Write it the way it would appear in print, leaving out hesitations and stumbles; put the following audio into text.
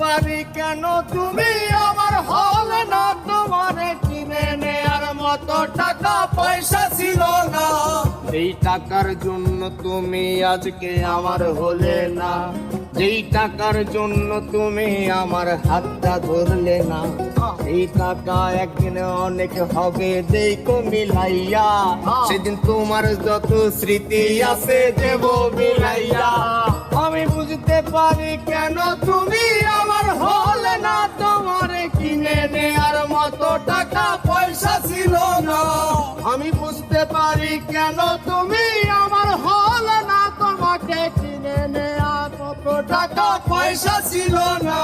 পারি কেন তুমি আমার হলে না, তোমারে কিনে নেয়ার মতো টাকা পয়সা ছিল না। এই টাকার জন্য তুমি আজকে আমার হলে না, যেই টাকার জন্য তুমি আমার হাতটা ধরলে না। এই টাকা একদিন অনেক হবে দেখো মিলাইয়া, সেদিন তোমার যত স্মৃতি আছে দেব মিলাইয়া। আমি বুঝতে পারি কেন তুমি আমার হলে না, তোমারে কিনে নেয়ার মতো টাকা পয়সা ছিল না। আমি বুঝতে পারি কেন তুমি আমার হলে না, তোমাকে কিনে নেয়ার মতো টাকা পয়সা ছিল না।